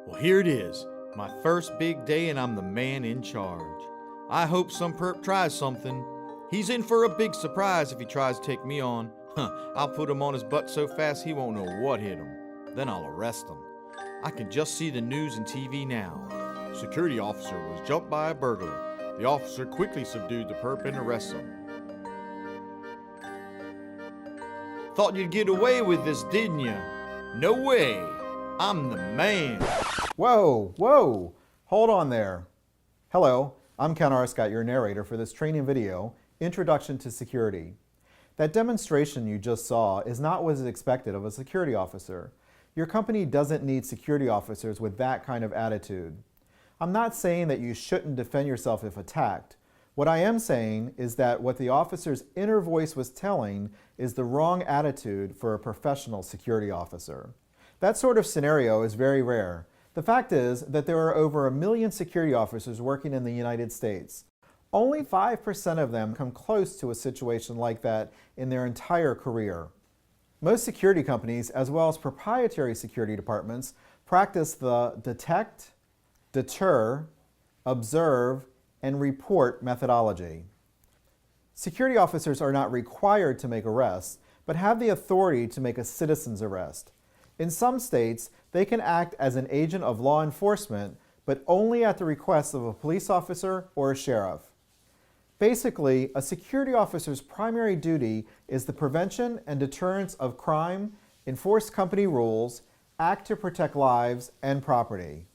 Well, here it is, my first big day, and I'm the man in charge. I hope some perp tries something. He's in for a big surprise if he tries to take me on. I'll put him on his butt so fast he won't know what hit him. Then I'll arrest him. I can just see the news and TV now. Security officer was jumped by a burglar. The officer quickly subdued the perp and arrested him. Thought you'd get away with this, didn't you? No way. I'm the man. Whoa, whoa, hold on there. Hello, I'm Ken Arscott, your narrator for this training video, Introduction to Security. That demonstration you just saw is not what is expected of a security officer. Your company doesn't need security officers with that kind of attitude. I'm not saying that you shouldn't defend yourself if attacked. What I am saying is that what the officer's inner voice was telling is the wrong attitude for a professional security officer. That sort of scenario is very rare. The fact is that there are over 1 million security officers working in the United States. Only 5% of them come close to a situation like that in their entire career. Most security companies, as well as proprietary security departments, practice the detect, deter, observe, and report methodology. Security officers are not required to make arrests, but have the authority to make a citizen's arrest. In some states, they can act as an agent of law enforcement, but only at the request of a police officer or a sheriff. Basically, a security officer's primary duty is the prevention and deterrence of crime, enforce company rules, act to protect lives and property.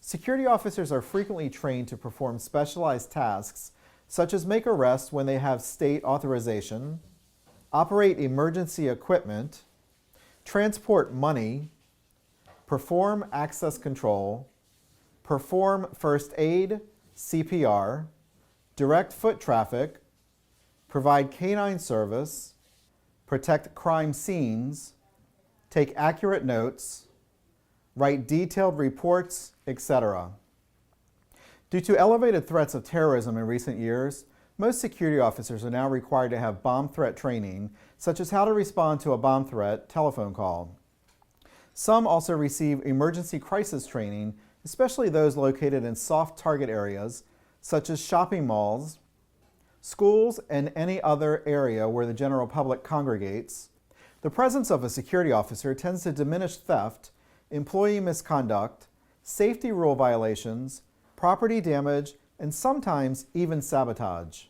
Security officers are frequently trained to perform specialized tasks, such as make arrests when they have state authorization, operate emergency equipment, transport money, perform access control, perform first aid, CPR, direct foot traffic, provide canine service, protect crime scenes, take accurate notes, write detailed reports, etc. Due to elevated threats of terrorism in recent years, most security officers are now required to have bomb threat training, such as how to respond to a bomb threat telephone call. Some also receive emergency crisis training, especially those located in soft target areas, such as shopping malls, schools, and any other area where the general public congregates. The presence of a security officer tends to diminish theft, employee misconduct, safety rule violations, property damage, and sometimes even sabotage.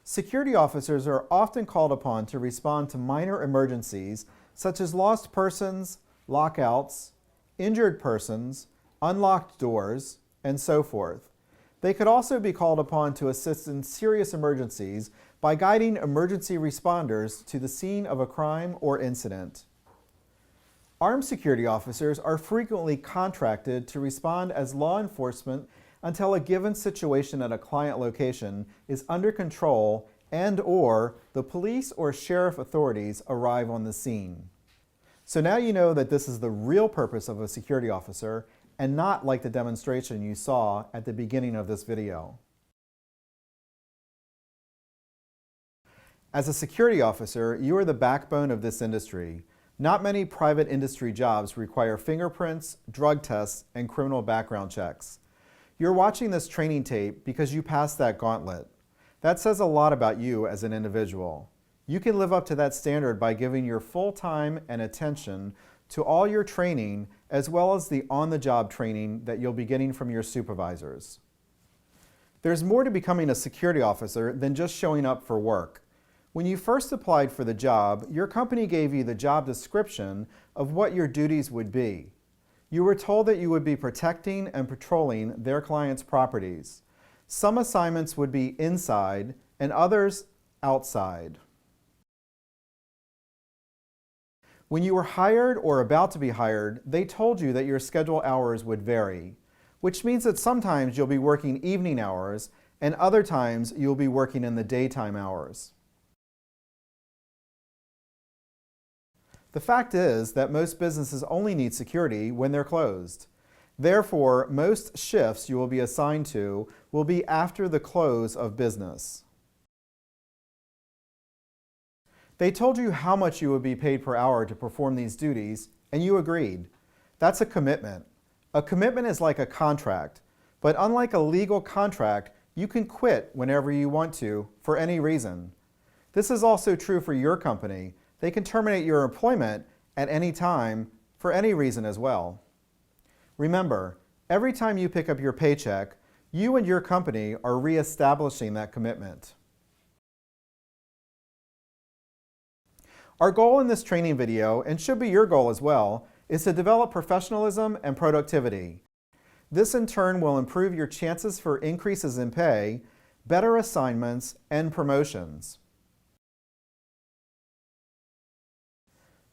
Security officers are often called upon to respond to minor emergencies such as lost persons, lockouts, injured persons, unlocked doors, and so forth. They could also be called upon to assist in serious emergencies by guiding emergency responders to the scene of a crime or incident. Armed security officers are frequently contracted to respond as law enforcement until a given situation at a client location is under control and/or the police or sheriff authorities arrive on the scene. So now you know that this is the real purpose of a security officer and not like the demonstration you saw at the beginning of this video. As a security officer, you are the backbone of this industry. Not many private industry jobs require fingerprints, drug tests, and criminal background checks. You're watching this training tape because you passed that gauntlet. That says a lot about you as an individual. You can live up to that standard by giving your full time and attention to all your training as well as the on-the-job training that you'll be getting from your supervisors. There's more to becoming a security officer than just showing up for work. When you first applied for the job, your company gave you the job description of what your duties would be. You were told that you would be protecting and patrolling their clients' properties. Some assignments would be inside and others outside. When you were hired or about to be hired, they told you that your schedule hours would vary, which means that sometimes you'll be working evening hours and other times you'll be working in the daytime hours. The fact is that most businesses only need security when they're closed. Therefore, most shifts you will be assigned to will be after the close of business. They told you how much you would be paid per hour to perform these duties, and you agreed. That's a commitment. A commitment is like a contract, but unlike a legal contract, you can quit whenever you want to for any reason. This is also true for your company. They can terminate your employment at any time for any reason as well. Remember, every time you pick up your paycheck, you and your company are reestablishing that commitment. Our goal in this training video, and should be your goal as well, is to develop professionalism and productivity. This in turn will improve your chances for increases in pay, better assignments, and promotions.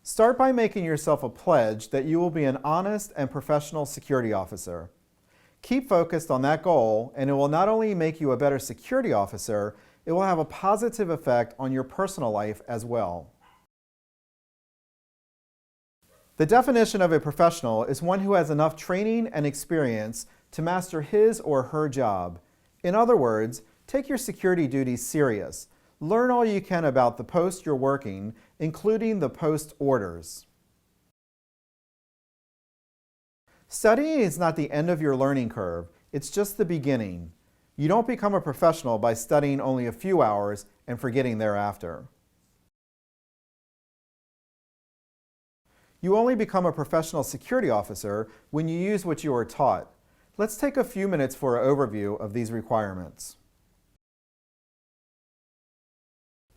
Start by making yourself a pledge that you will be an honest and professional security officer. Keep focused on that goal, and it will not only make you a better security officer, it will have a positive effect on your personal life as well. The definition of a professional is one who has enough training and experience to master his or her job. In other words, take your security duties serious. Learn all you can about the post you're working, including the post orders. Studying is not the end of your learning curve, it's just the beginning. You don't become a professional by studying only a few hours and forgetting thereafter. You only become a professional security officer when you use what you are taught. Let's take a few minutes for an overview of these requirements.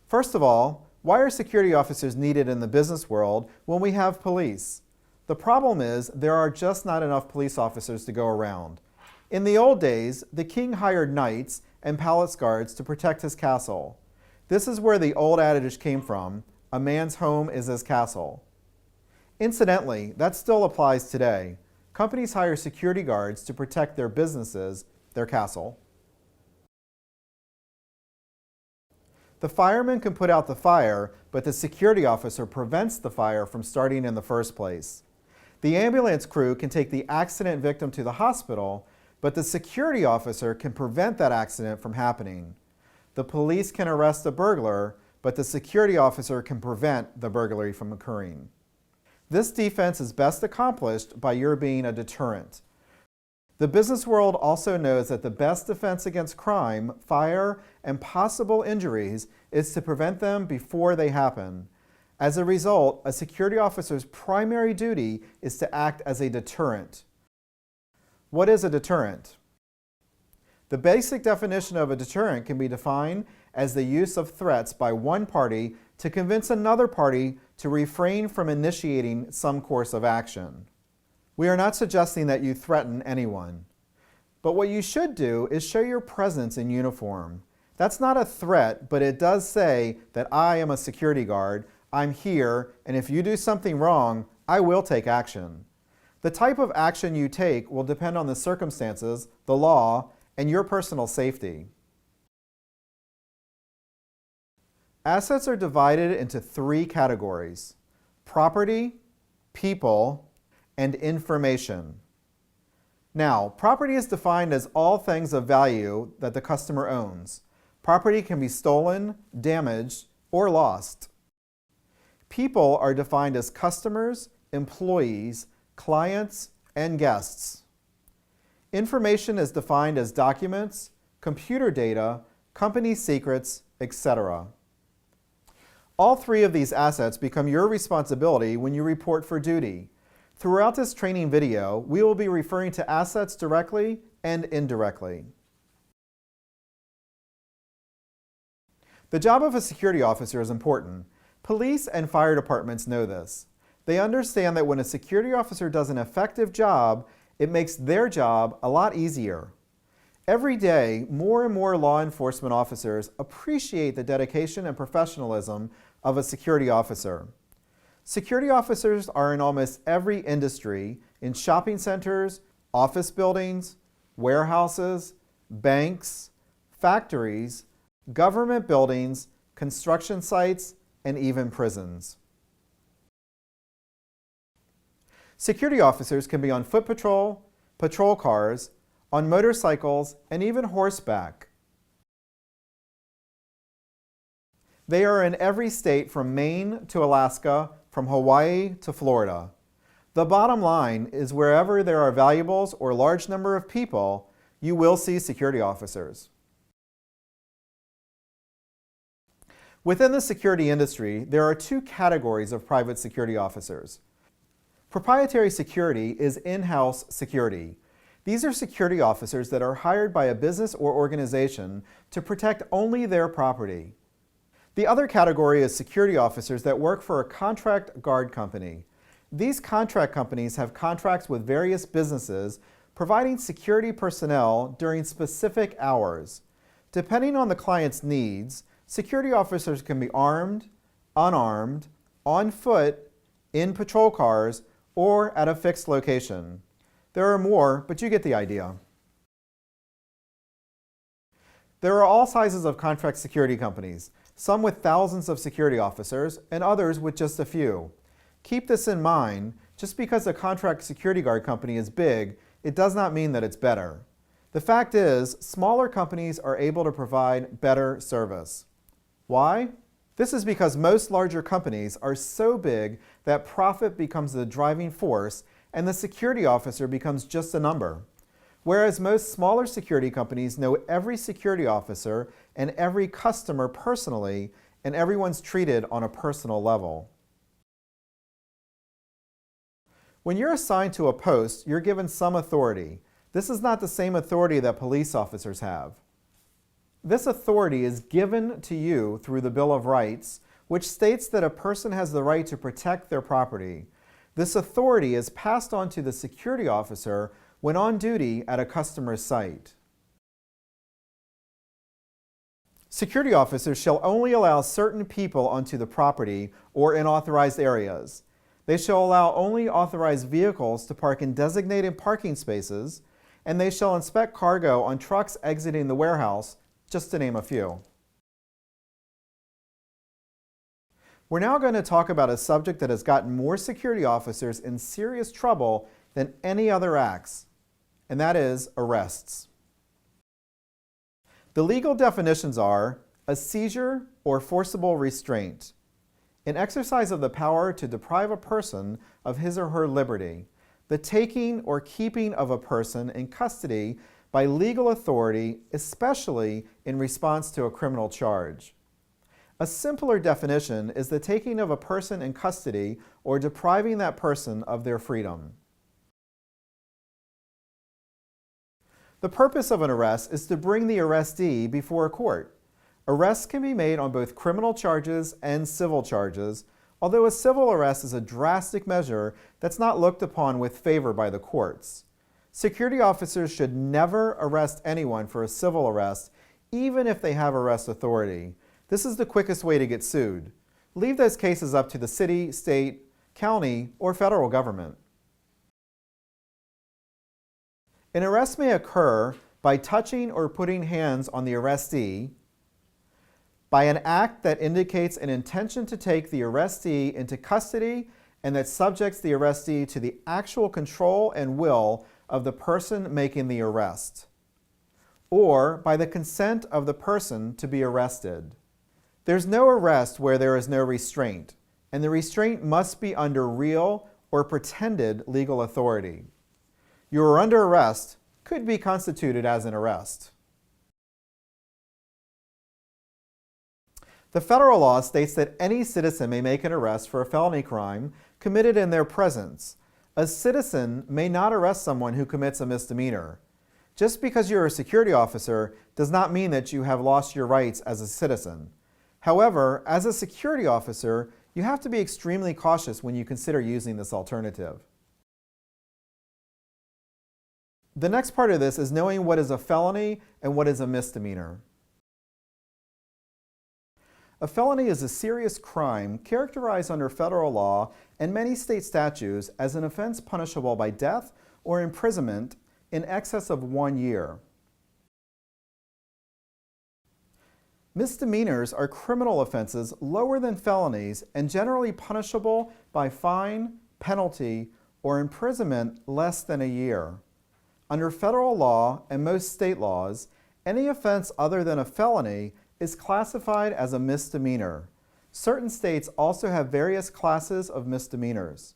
First of all, why are security officers needed in the business world when we have police? The problem is there are just not enough police officers to go around. In the old days, the king hired knights and palace guards to protect his castle. This is where the old adage came from, a man's home is his castle. Incidentally, that still applies today. Companies hire security guards to protect their businesses, their castle. The fireman can put out the fire, but the security officer prevents the fire from starting in the first place. The ambulance crew can take the accident victim to the hospital, but the security officer can prevent that accident from happening. The police can arrest a burglar, but the security officer can prevent the burglary from occurring. This defense is best accomplished by your being a deterrent. The business world also knows that the best defense against crime, fire, and possible injuries is to prevent them before they happen. As a result, a security officer's primary duty is to act as a deterrent. What is a deterrent? The basic definition of a deterrent can be defined as the use of threats by one party to convince another party to refrain from initiating some course of action. We are not suggesting that you threaten anyone. But what you should do is show your presence in uniform. That's not a threat, but it does say that I am a security guard, I'm here, and if you do something wrong, I will take action. The type of action you take will depend on the circumstances, the law, and your personal safety. Assets are divided into three categories: property, people, and information. Now, property is defined as all things of value that the customer owns. Property can be stolen, damaged, or lost. People are defined as customers, employees, clients, and guests. Information is defined as documents, computer data, company secrets, etc. All three of these assets become your responsibility when you report for duty. Throughout this training video, we will be referring to assets directly and indirectly. The job of a security officer is important. Police and fire departments know this. They understand that when a security officer does an effective job, it makes their job a lot easier. Every day, more and more law enforcement officers appreciate the dedication and professionalism of a security officer. Security officers are in almost every industry, in shopping centers, office buildings, warehouses, banks, factories, government buildings, construction sites, and even prisons. Security officers can be on foot patrol, patrol cars, on motorcycles, and even horseback. They are in every state from Maine to Alaska, from Hawaii to Florida. The bottom line is wherever there are valuables or a large number of people, you will see security officers. Within the security industry, there are two categories of private security officers. Proprietary security is in-house security. These are security officers that are hired by a business or organization to protect only their property. The other category is security officers that work for a contract guard company. These contract companies have contracts with various businesses providing security personnel during specific hours. Depending on the client's needs, security officers can be armed, unarmed, on foot, in patrol cars, or at a fixed location. There are more, but you get the idea. There are all sizes of contract security companies, some with thousands of security officers and others with just a few. Keep this in mind, just because a contract security guard company is big, it does not mean that it's better. The fact is, smaller companies are able to provide better service. Why? This is because most larger companies are so big that profit becomes the driving force and the security officer becomes just a number. Whereas most smaller security companies know every security officer and every customer personally, and everyone's treated on a personal level. When you're assigned to a post, you're given some authority. This is not the same authority that police officers have. This authority is given to you through the Bill of Rights, which states that a person has the right to protect their property. This authority is passed on to the security officer when on duty at a customer's site. Security officers shall only allow certain people onto the property or in authorized areas. They shall allow only authorized vehicles to park in designated parking spaces, and they shall inspect cargo on trucks exiting the warehouse, just to name a few. We're now going to talk about a subject that has gotten more security officers in serious trouble than any other acts, and that is arrests. The legal definitions are a seizure or forcible restraint, an exercise of the power to deprive a person of his or her liberty, the taking or keeping of a person in custody by legal authority, especially in response to a criminal charge. A simpler definition is the taking of a person in custody or depriving that person of their freedom. The purpose of an arrest is to bring the arrestee before a court. Arrests can be made on both criminal charges and civil charges, although a civil arrest is a drastic measure that's not looked upon with favor by the courts. Security officers should never arrest anyone for a civil arrest, even if they have arrest authority. This is the quickest way to get sued. Leave those cases up to the city, state, county, or federal government. An arrest may occur by touching or putting hands on the arrestee, by an act that indicates an intention to take the arrestee into custody and that subjects the arrestee to the actual control and will of the person making the arrest, or by the consent of the person to be arrested. There's no arrest where there is no restraint, and the restraint must be under real or pretended legal authority. You are under arrest could be constituted as an arrest. The federal law states that any citizen may make an arrest for a felony crime committed in their presence. A citizen may not arrest someone who commits a misdemeanor. Just because you're a security officer does not mean that you have lost your rights as a citizen. However, as a security officer, you have to be extremely cautious when you consider using this alternative. The next part of this is knowing what is a felony and what is a misdemeanor. A felony is a serious crime characterized under federal law and many state statutes as an offense punishable by death or imprisonment in excess of 1 year. Misdemeanors are criminal offenses lower than felonies and generally punishable by fine, penalty, or imprisonment less than a year. Under federal law and most state laws, any offense other than a felony is classified as a misdemeanor. Certain states also have various classes of misdemeanors.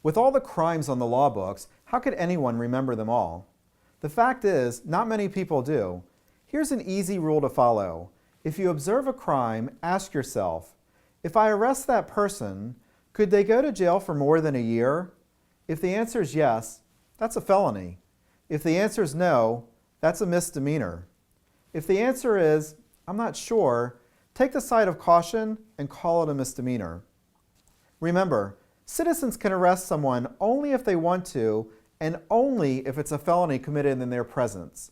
With all the crimes on the law books, how could anyone remember them all? The fact is, not many people do. Here's an easy rule to follow. If you observe a crime, ask yourself, if I arrest that person, could they go to jail for more than a year? If the answer is yes, that's a felony. If the answer is no, that's a misdemeanor. If the answer is, I'm not sure, take the side of caution and call it a misdemeanor. Remember, citizens can arrest someone only if they want to and only if it's a felony committed in their presence.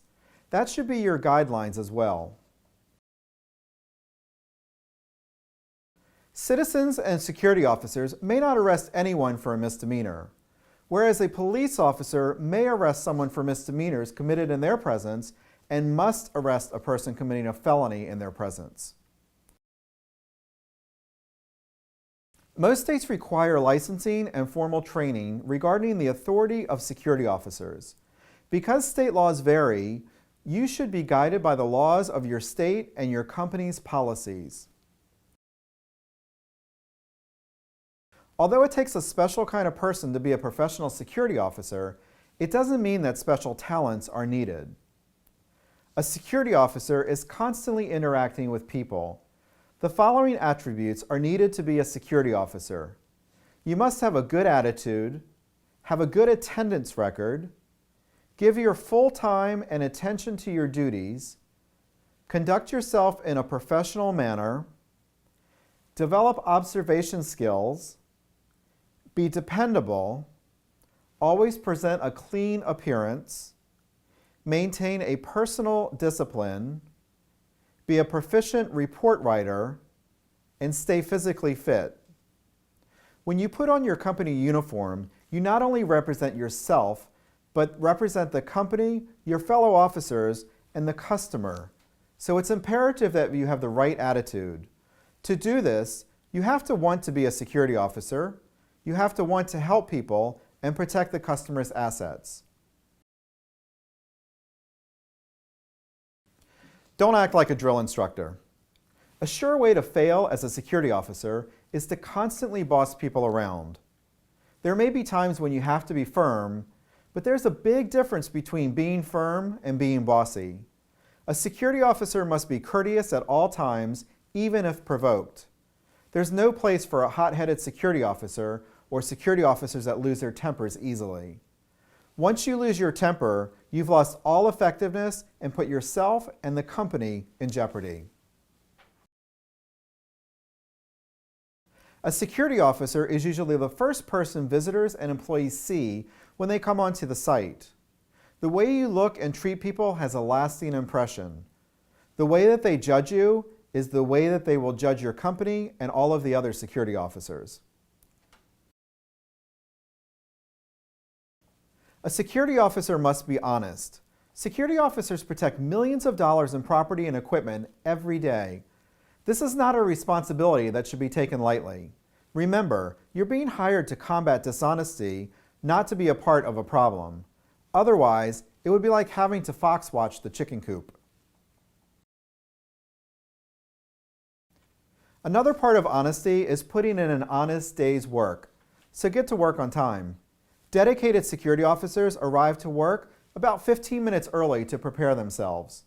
That should be your guidelines as well. Citizens and security officers may not arrest anyone for a misdemeanor, whereas a police officer may arrest someone for misdemeanors committed in their presence and must arrest a person committing a felony in their presence. Most states require licensing and formal training regarding the authority of security officers. Because state laws vary, you should be guided by the laws of your state and your company's policies. Although it takes a special kind of person to be a professional security officer, it doesn't mean that special talents are needed. A security officer is constantly interacting with people. The following attributes are needed to be a security officer. You must have a good attitude, have a good attendance record, give your full time and attention to your duties, conduct yourself in a professional manner, develop observation skills, be dependable, always present a clean appearance, maintain a personal discipline, be a proficient report writer, and stay physically fit. When you put on your company uniform, you not only represent yourself, but represent the company, your fellow officers, and the customer. So it's imperative that you have the right attitude. To do this, you have to want to be a security officer, you have to want to help people and protect the customer's assets. Don't act like a drill instructor. A sure way to fail as a security officer is to constantly boss people around. There may be times when you have to be firm, but there's a big difference between being firm and being bossy. A security officer must be courteous at all times, even if provoked. There's no place for a hot-headed security officer or security officers that lose their tempers easily. Once you lose your temper, you've lost all effectiveness and put yourself and the company in jeopardy. A security officer is usually the first person visitors and employees see when they come onto the site. The way you look and treat people has a lasting impression. The way that they judge you is the way that they will judge your company and all of the other security officers. A security officer must be honest. Security officers protect millions of dollars in property and equipment every day. This is not a responsibility that should be taken lightly. Remember, you're being hired to combat dishonesty, not to be a part of a problem. Otherwise, it would be like having to fox watch the chicken coop. Another part of honesty is putting in an honest day's work. So get to work on time. Dedicated security officers arrive to work about 15 minutes early to prepare themselves.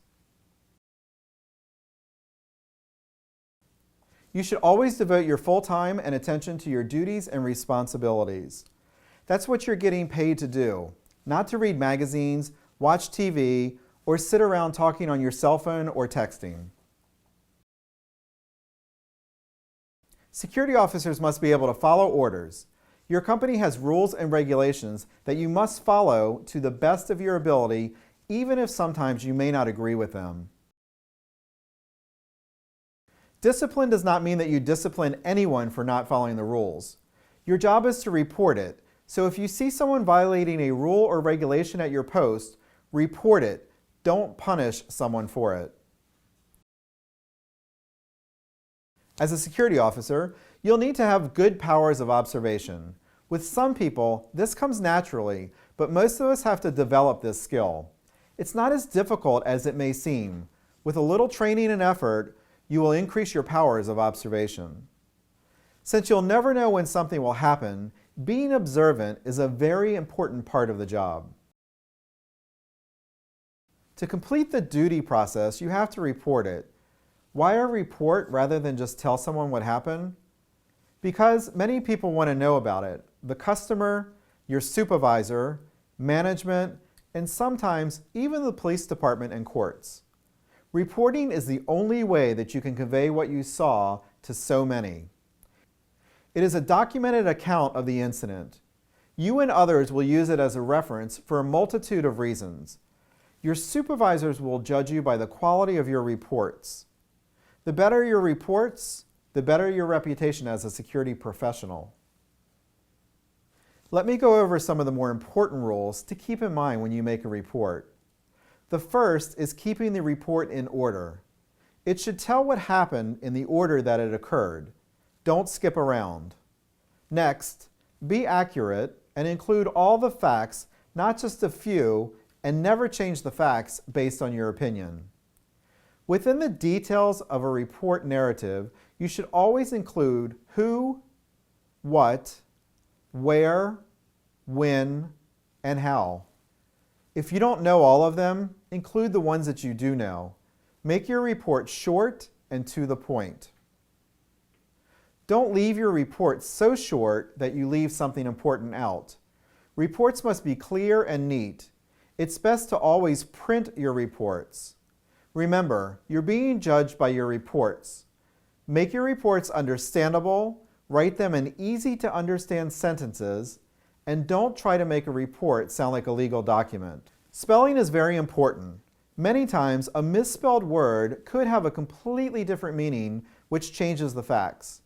You should always devote your full time and attention to your duties and responsibilities. That's what you're getting paid to do, not to read magazines, watch TV, or sit around talking on your cell phone or texting. Security officers must be able to follow orders. Your company has rules and regulations that you must follow to the best of your ability, even if sometimes you may not agree with them. Discipline does not mean that you discipline anyone for not following the rules. Your job is to report it, so if you see someone violating a rule or regulation at your post, report it. Don't punish someone for it. As a security officer, you'll need to have good powers of observation. With some people, this comes naturally, but most of us have to develop this skill. It's not as difficult as it may seem. With a little training and effort, you will increase your powers of observation. Since you'll never know when something will happen, Being observant is a very important part of the job. To complete the duty process, you have to report it. Why a report rather than just tell someone what happened? Because many people want to know about it. The customer, your supervisor, management, and sometimes even the police department and courts. Reporting is the only way that you can convey what you saw to so many. It is a documented account of the incident. You and others will use it as a reference for a multitude of reasons. Your supervisors will judge you by the quality of your reports. The better your reports, the better your reputation as a security professional. Let me go over some of the more important rules to keep in mind when you make a report. The first is keeping the report in order. It should tell what happened in the order that it occurred. Don't skip around. Next, be accurate and include all the facts, not just a few, and never change the facts based on your opinion. Within the details of a report narrative, you should always include who, what, where, when, and how. If you don't know all of them, include the ones that you do know. Make your report short and to the point. Don't leave your report so short that you leave something important out. Reports must be clear and neat. It's best to always print your reports. Remember, you're being judged by your reports. Make your reports understandable, write them in easy-to-understand sentences, and don't try to make a report sound like a legal document. Spelling is very important. Many times, a misspelled word could have a completely different meaning, which changes the facts.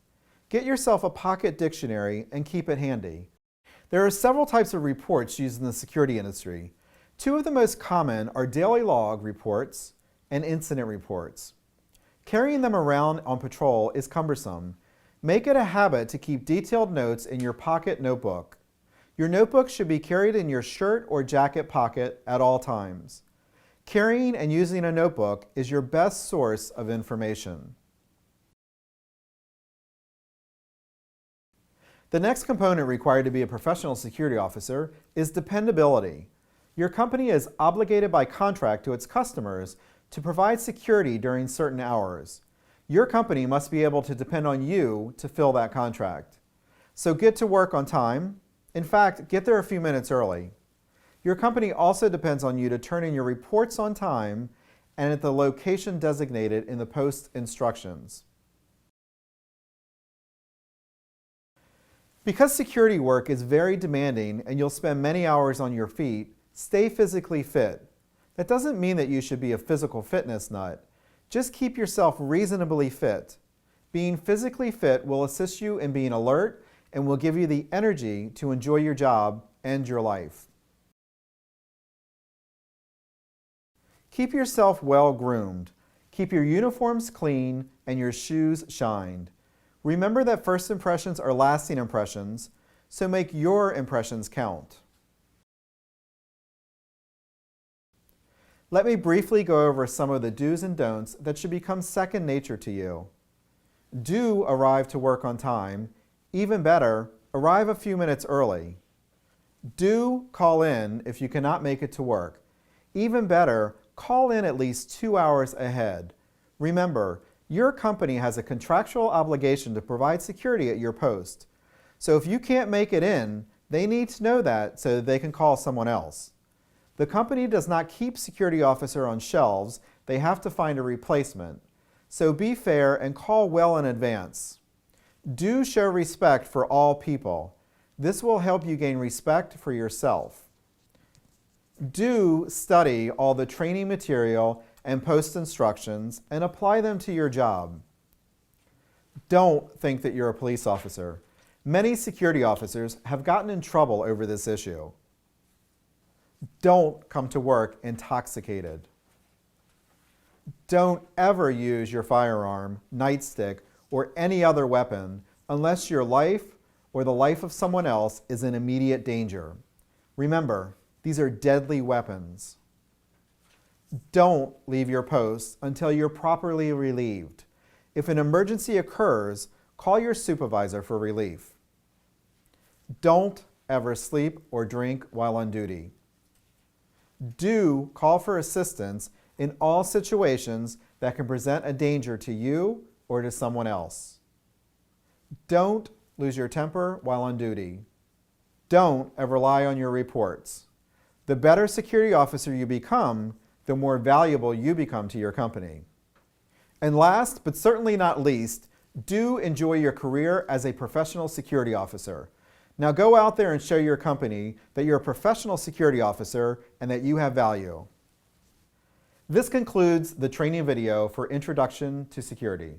Get yourself a pocket dictionary and keep it handy. There are several types of reports used in the security industry. Two of the most common are daily log reports and incident reports. Carrying them around on patrol is cumbersome. Make it a habit to keep detailed notes in your pocket notebook. Your notebook should be carried in your shirt or jacket pocket at all times. Carrying and using a notebook is your best source of information. The next component required to be a professional security officer is dependability. Your company is obligated by contract to its customers to provide security during certain hours. Your company must be able to depend on you to fill that contract. So get to work on time. In fact, get there a few minutes early. Your company also depends on you to turn in your reports on time and at the location designated in the post instructions. Because security work is very demanding and you'll spend many hours on your feet, stay physically fit. That doesn't mean that you should be a physical fitness nut. Just keep yourself reasonably fit. Being physically fit will assist you in being alert and will give you the energy to enjoy your job and your life. Keep yourself well groomed. Keep your uniforms clean and your shoes shined. Remember that first impressions are lasting impressions, so make your impressions count. Let me briefly go over some of the do's and don'ts that should become second nature to you. Do arrive to work on time. Even better, arrive a few minutes early. Do call in if you cannot make it to work. Even better, call in at least 2 hours ahead. Remember, your company has a contractual obligation to provide security at your post. So if you can't make it in, they need to know that so that they can call someone else. The company does not keep security officer on shelves. They have to find a replacement. So be fair and call well in advance. Do show respect for all people. This will help you gain respect for yourself. Do study all the training material and post instructions and apply them to your job. Don't think that you're a police officer. Many security officers have gotten in trouble over this issue. Don't come to work intoxicated. Don't ever use your firearm, nightstick, or any other weapon unless your life or the life of someone else is in immediate danger. Remember, these are deadly weapons. Don't leave your post until you're properly relieved. If an emergency occurs, call your supervisor for relief. Don't ever sleep or drink while on duty. Do call for assistance in all situations that can present a danger to you or to someone else. Don't lose your temper while on duty. Don't ever lie on your reports. The better security officer you become, the more valuable you become to your company. And last, but certainly not least, do enjoy your career as a professional security officer. Now go out there and show your company that you're a professional security officer and that you have value. This concludes the training video for Introduction to Security.